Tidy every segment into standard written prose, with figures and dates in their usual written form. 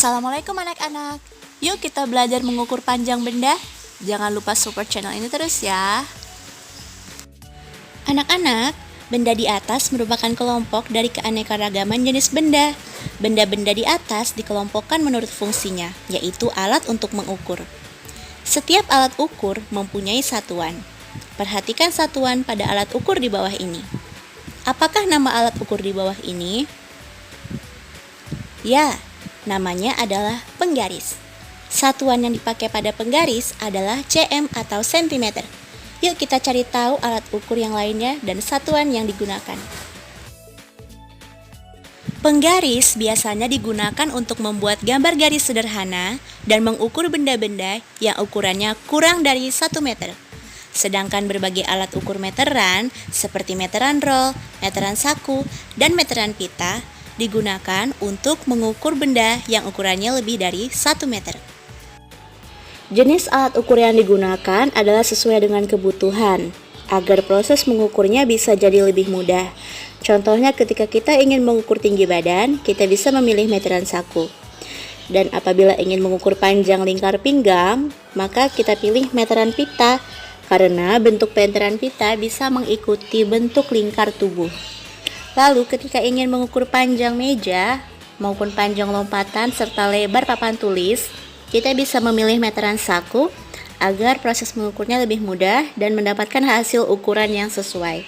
Assalamualaikum anak-anak. Yuk kita belajar mengukur panjang benda. Jangan lupa support channel ini terus ya. Anak-anak, benda di atas merupakan kelompok dari keanekaragaman jenis benda. Benda-benda di atas dikelompokkan menurut fungsinya, yaitu alat untuk mengukur. Setiap alat ukur mempunyai satuan. Perhatikan satuan pada alat ukur di bawah ini. Apakah nama alat ukur di bawah ini? Ya, namanya adalah penggaris. Satuan yang dipakai pada penggaris adalah cm atau cm. Yuk kita cari tahu alat ukur yang lainnya dan satuan yang digunakan. Penggaris biasanya digunakan untuk membuat gambar garis sederhana dan mengukur benda-benda yang ukurannya kurang dari 1 meter. Sedangkan berbagai alat ukur meteran seperti meteran roll, meteran saku, dan meteran pita digunakan untuk mengukur benda yang ukurannya lebih dari 1 meter. Jenis alat ukur yang digunakan adalah sesuai dengan kebutuhan, agar proses mengukurnya bisa jadi lebih mudah. Contohnya ketika kita ingin mengukur tinggi badan, kita bisa memilih meteran saku. Dan apabila ingin mengukur panjang lingkar pinggang, maka kita pilih meteran pita, karena bentuk meteran pita bisa mengikuti bentuk lingkar tubuh. Lalu ketika ingin mengukur panjang meja maupun panjang lompatan serta lebar papan tulis, kita bisa memilih meteran saku agar proses mengukurnya lebih mudah dan mendapatkan hasil ukuran yang sesuai.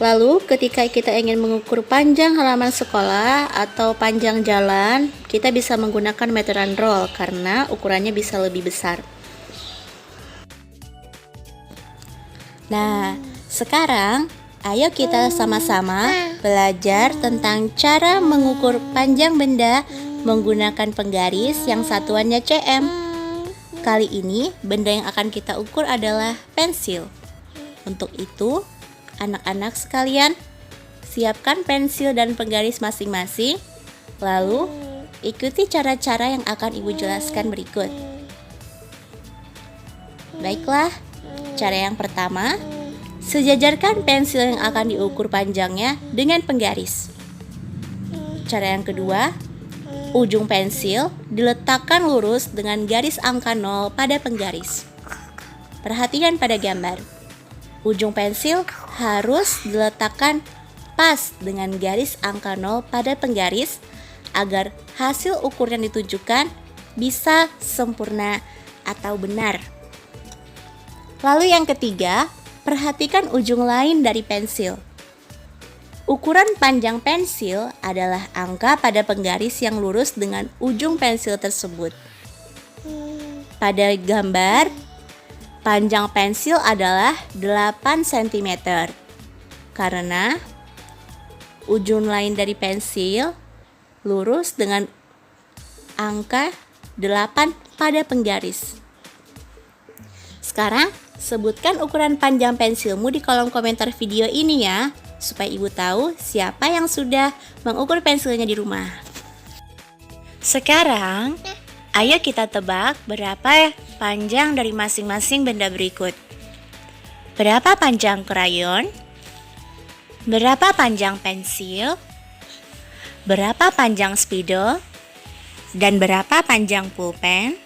Lalu ketika kita ingin mengukur panjang halaman sekolah atau panjang jalan, kita bisa menggunakan meteran roll karena ukurannya bisa lebih besar. Nah, sekarang ayo kita sama-sama belajar tentang cara mengukur panjang benda menggunakan penggaris yang satuannya cm. Kali ini benda yang akan kita ukur adalah pensil. Untuk itu, anak-anak sekalian, siapkan pensil dan penggaris masing-masing. Lalu, ikuti cara-cara yang akan Ibu jelaskan berikut. Baiklah, cara yang pertama, sejajarkan pensil yang akan diukur panjangnya dengan penggaris. Cara yang kedua, ujung pensil diletakkan lurus dengan garis angka 0 pada penggaris. Perhatikan pada gambar. Ujung pensil harus diletakkan pas dengan garis angka 0 pada penggaris agar hasil ukur yang ditunjukkan bisa sempurna atau benar. Lalu yang ketiga, perhatikan ujung lain dari pensil. Ukuran panjang pensil adalah angka pada penggaris yang lurus dengan ujung pensil tersebut. Pada gambar, panjang pensil adalah 8 cm. Karena ujung lain dari pensil lurus dengan angka 8 pada penggaris. Sekarang, sebutkan ukuran panjang pensilmu di kolom komentar video ini ya, supaya Ibu tahu siapa yang sudah mengukur pensilnya di rumah. Sekarang, ayo kita tebak berapa panjang dari masing-masing benda berikut. Berapa panjang krayon? Berapa panjang pensil? Berapa panjang spidol? Dan berapa panjang pulpen?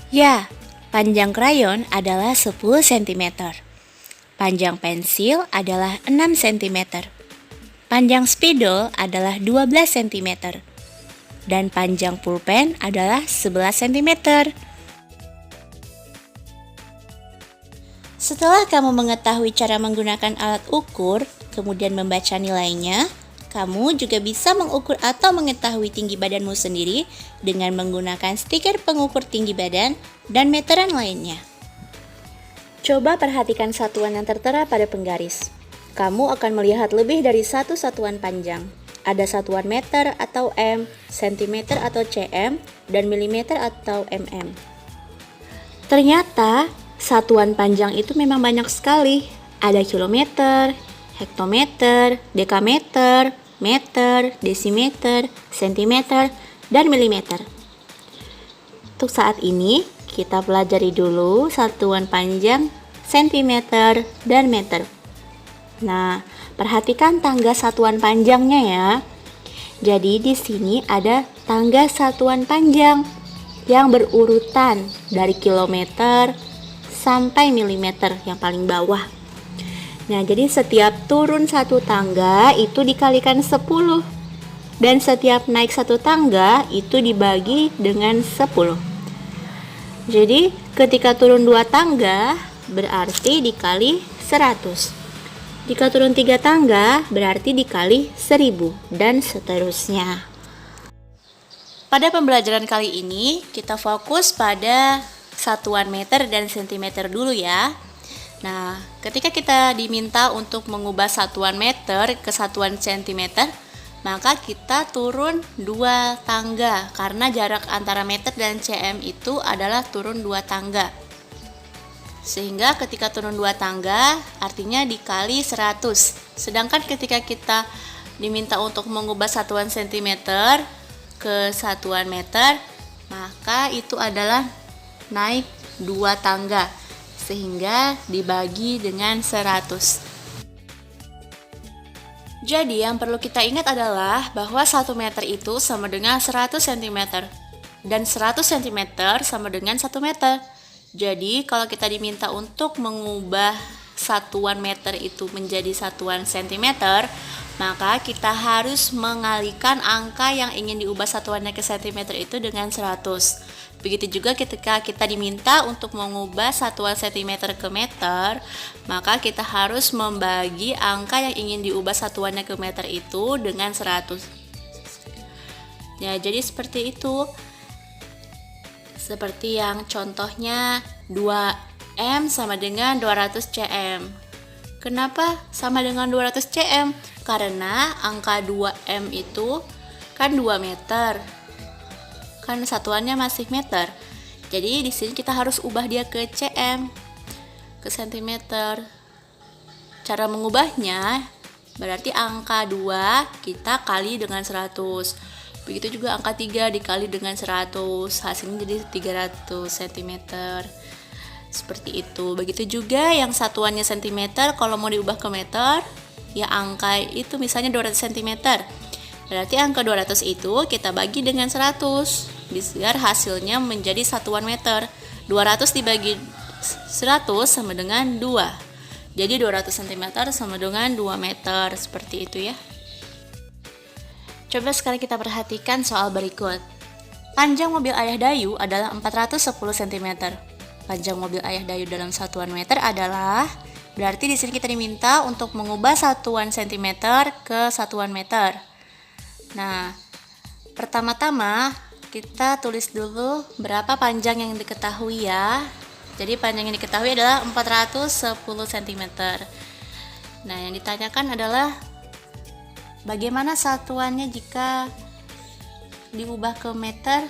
Ya, panjang krayon adalah 10 cm. Panjang pensil adalah 6 cm. Panjang spidol adalah 12 cm. Dan panjang pulpen adalah 11 cm. Setelah kamu mengetahui cara menggunakan alat ukur, kemudian membaca nilainya, kamu juga bisa mengukur atau mengetahui tinggi badanmu sendiri dengan menggunakan stiker pengukur tinggi badan dan meteran lainnya. Coba perhatikan satuan yang tertera pada penggaris. Kamu akan melihat lebih dari satu satuan panjang. Ada satuan meter atau m, sentimeter atau cm, dan milimeter atau mm. Ternyata satuan panjang itu memang banyak sekali. Ada kilometer, hektometer, dekameter, meter, desimeter, sentimeter, dan milimeter. Untuk saat ini, kita pelajari dulu satuan panjang, sentimeter, dan meter. Nah, perhatikan tangga satuan panjangnya ya. Jadi di sini ada tangga satuan panjang yang berurutan dari kilometer sampai milimeter yang paling bawah. Nah, jadi setiap turun satu tangga itu dikalikan 10. Dan setiap naik satu tangga itu dibagi dengan 10. Jadi ketika turun 2 tangga berarti dikali 100. Jika turun 3 tangga berarti dikali 1000 dan seterusnya. Pada pembelajaran kali ini kita fokus pada satuan meter dan sentimeter dulu ya. Nah, ketika kita diminta untuk mengubah satuan meter ke satuan sentimeter, maka kita turun 2 tangga karena jarak antara meter dan cm itu adalah turun 2 tangga. Sehingga ketika turun 2 tangga artinya dikali 100. Sedangkan ketika kita diminta untuk mengubah satuan sentimeter ke satuan meter, maka itu adalah naik 2 tangga sehingga dibagi dengan 100. Jadi yang perlu kita ingat adalah bahwa 1 meter itu sama dengan 100 cm dan 100 cm sama dengan 1 meter. Jadi kalau kita diminta untuk mengubah satuan meter itu menjadi satuan sentimeter, maka kita harus mengalihkan angka yang ingin diubah satuannya ke sentimeter itu dengan 100. Begitu juga ketika kita diminta untuk mengubah satuan sentimeter ke meter, maka kita harus membagi angka yang ingin diubah satuannya ke meter itu dengan 100. Ya, jadi seperti itu. Seperti yang contohnya 2M sama dengan 200 cm. Kenapa sama dengan 200 cm? Karena angka 2M itu kan 2 meter. Kan satuannya masih meter. Jadi di sini kita harus ubah dia ke cm, ke sentimeter. Cara mengubahnya berarti angka 2 kita kali dengan 100. Begitu juga angka 3 dikali dengan 100, hasilnya jadi 300 cm. Seperti itu. Begitu juga yang satuannya cm, kalau mau diubah ke meter, ya angka itu misalnya 200 cm. Berarti angka 200 itu kita bagi dengan 100, biar hasilnya menjadi satuan meter. 200 dibagi 100 sama dengan 2. Jadi 200 cm sama dengan 2 meter, seperti itu ya. Coba sekarang kita perhatikan soal berikut. Panjang mobil Ayah Dayu adalah 410 cm. Panjang mobil Ayah Dayu dalam satuan meter adalah, berarti di sini kita diminta untuk mengubah satuan sentimeter ke satuan meter. Nah, pertama-tama kita tulis dulu berapa panjang yang diketahui ya. Jadi panjang yang diketahui adalah 410 cm. Nah, yang ditanyakan adalah bagaimana satuannya jika diubah ke meter,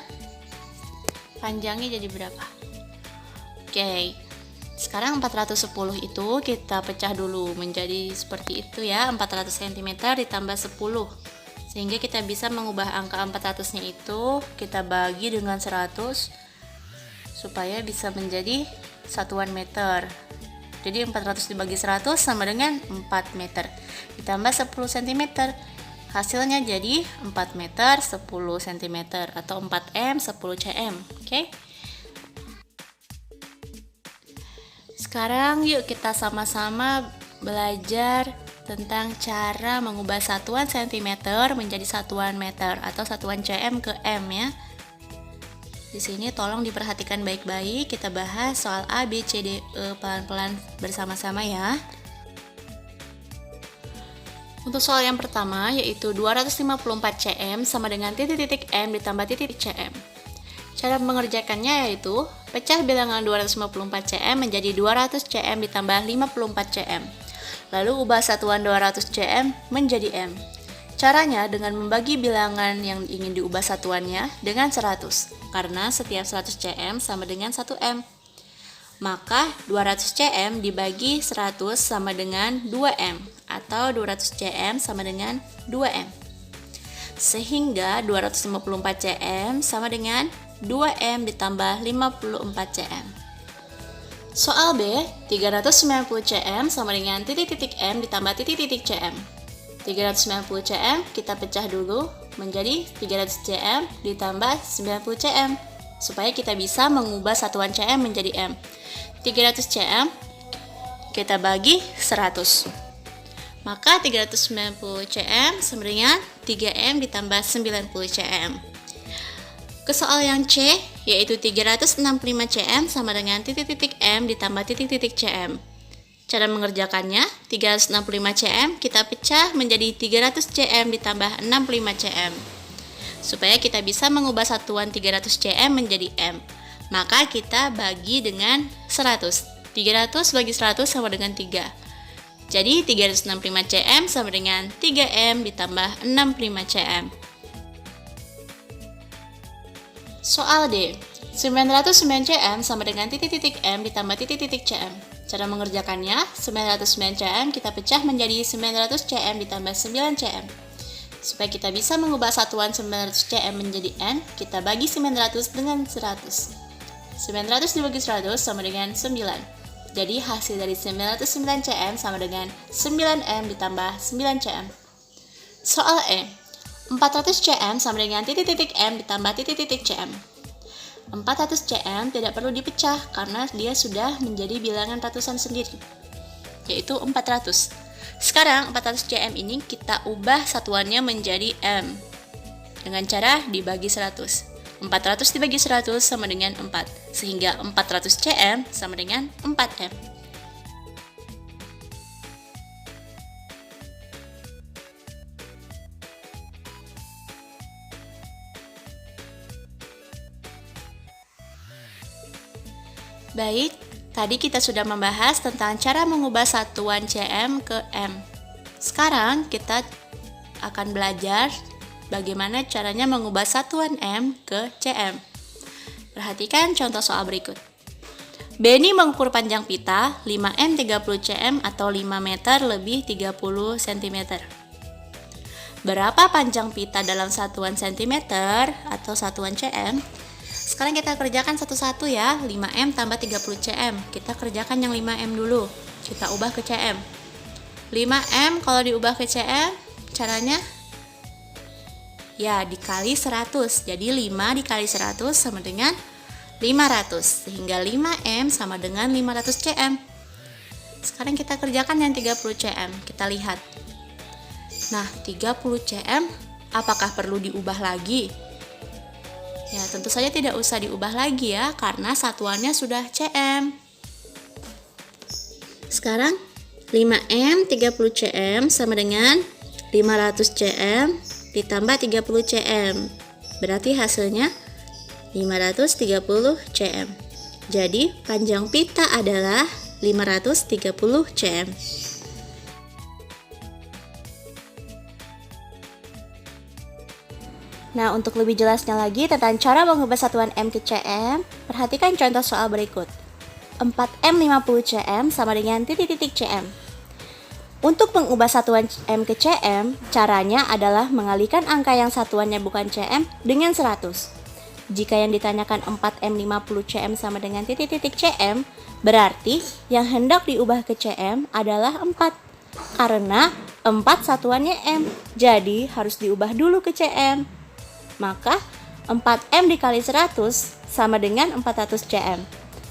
panjangnya jadi berapa? Oke, sekarang 410 itu kita pecah dulu menjadi seperti itu ya, 400 cm ditambah 10. Sehingga kita bisa mengubah angka 400-nya itu kita bagi dengan 100 supaya bisa menjadi satuan meter. Jadi 400 dibagi 100 sama dengan 4 meter. Ditambah 10 cm. Hasilnya jadi 4 meter 10 cm atau 4M 10 cm. Oke? Sekarang yuk kita sama-sama belajar tentang cara mengubah satuan cm menjadi satuan meter atau satuan cm ke m ya. Di sini tolong diperhatikan baik-baik, kita bahas soal A, B, C, D, E pelan-pelan bersama-sama ya. Untuk soal yang pertama yaitu 254 cm sama dengan titik-titik M ditambah titik cm. Cara mengerjakannya yaitu pecah bilangan 254 cm menjadi 200 cm ditambah 54 cm. Lalu ubah satuan 200 cm menjadi M. Caranya dengan membagi bilangan yang ingin diubah satuannya dengan 100, karena setiap 100 cm sama dengan 1 M. Maka 200 cm dibagi 100 sama dengan 2 M, atau 200 cm sama dengan 2 M. Sehingga 254 cm sama dengan 2M ditambah 54 cm. Soal B, 390 cm sama dengan titik-titik M ditambah titik-titik cm. 390 cm kita pecah dulu menjadi 300 cm ditambah 90 cm supaya kita bisa mengubah satuan cm menjadi M. 300 cm kita bagi 100. Maka 390 cm sama dengan 3M ditambah 90 cm. Ke soal yang C, yaitu 365 cm sama dengan titik-titik M ditambah titik-titik cm. Cara mengerjakannya, 365 cm kita pecah menjadi 300 cm ditambah 65 cm. Supaya kita bisa mengubah satuan 300 cm menjadi M, maka kita bagi dengan 100. 300 bagi 100 sama dengan 3. Jadi 365 cm sama dengan 3M ditambah 65 cm. Soal D, 909 cm sama dengan titik-titik M ditambah titik-titik cm. Cara mengerjakannya, 909 cm kita pecah menjadi 900 cm ditambah 9 cm. Supaya kita bisa mengubah satuan 900 cm menjadi N, kita bagi 900 dengan 100. 900 dibagi 100 sama dengan 9. Jadi hasil dari 909 cm sama dengan 9M ditambah 9 cm. Soal E, 400 cm sama dengan titik-titik M ditambah titik-titik cm. 400 cm tidak perlu dipecah karena dia sudah menjadi bilangan ratusan sendiri, yaitu 400. Sekarang 400 cm ini kita ubah satuannya menjadi M dengan cara dibagi 100. 400 dibagi 100 sama dengan 4, sehingga 400 cm sama dengan 4M. Baik, tadi kita sudah membahas tentang cara mengubah satuan cm ke M. Sekarang kita akan belajar bagaimana caranya mengubah satuan M ke cm. Perhatikan contoh soal berikut. Benny mengukur panjang pita 5M 30 cm atau 5 meter lebih 30 cm. Berapa panjang pita dalam satuan cm atau satuan cm? Sekarang kita kerjakan satu-satu ya. 5M tambah 30 cm. Kita kerjakan yang 5M dulu. Kita ubah ke cm. 5M kalau diubah ke cm, caranya ya dikali 100. Jadi 5 dikali 100 sama dengan 500. Sehingga 5M sama dengan 500 cm. Sekarang kita kerjakan yang 30 cm. Kita lihat. Nah, 30 cm apakah perlu diubah lagi? Ya, tentu saja tidak usah diubah lagi ya, karena satuannya sudah cm. Sekarang 5M 30 cm sama dengan 500 cm ditambah 30 cm. Berarti hasilnya 530 cm. Jadi panjang pita adalah 530 cm. Nah, untuk lebih jelasnya lagi tentang cara mengubah satuan M ke cm, perhatikan contoh soal berikut. 4M 50 cm sama dengan titik-titik cm. Untuk mengubah satuan M ke cm, caranya adalah mengalihkan angka yang satuannya bukan cm dengan 100. Jika yang ditanyakan 4M 50 cm sama dengan titik-titik cm, berarti yang hendak diubah ke cm adalah 4. Karena 4 satuannya M, jadi harus diubah dulu ke cm. Maka 4M dikali 100 sama dengan 400 cm.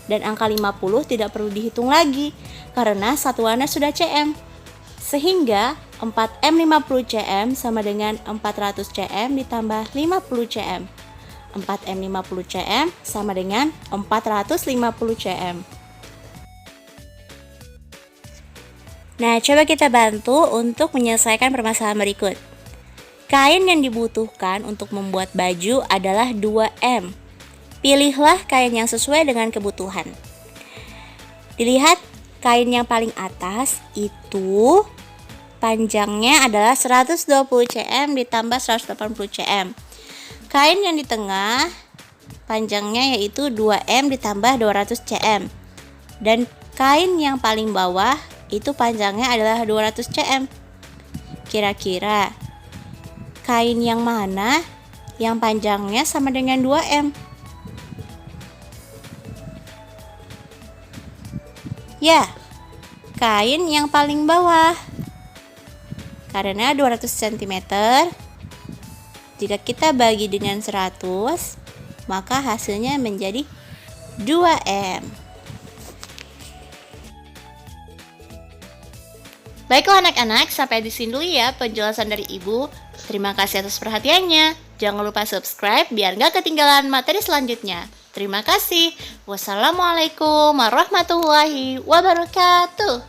Dan angka 50 tidak perlu dihitung lagi karena satuannya sudah cm. Sehingga 4M 50 cm sama dengan 400 cm ditambah 50 cm. 4M 50 cm sama dengan 450 cm. Nah, coba kita bantu untuk menyelesaikan permasalahan berikut. Kain yang dibutuhkan untuk membuat baju adalah 2M. Pilihlah kain yang sesuai dengan kebutuhan. Dilihat kain yang paling atas itu panjangnya adalah 120 cm ditambah 180 cm. Kain yang di tengah panjangnya yaitu 2M ditambah 200 cm. Dan kain yang paling bawah itu panjangnya adalah 200 cm. Kira-kira kain yang mana yang panjangnya sama dengan 2M? Ya, kain yang paling bawah. Karena 200 cm, jika kita bagi dengan 100, maka hasilnya menjadi 2M. Baiklah anak-anak, sampai di sini dulu ya penjelasan dari Ibu. Terima kasih atas perhatiannya. Jangan lupa subscribe biar nggak ketinggalan materi selanjutnya. Terima kasih. Wassalamualaikum warahmatullahi wabarakatuh.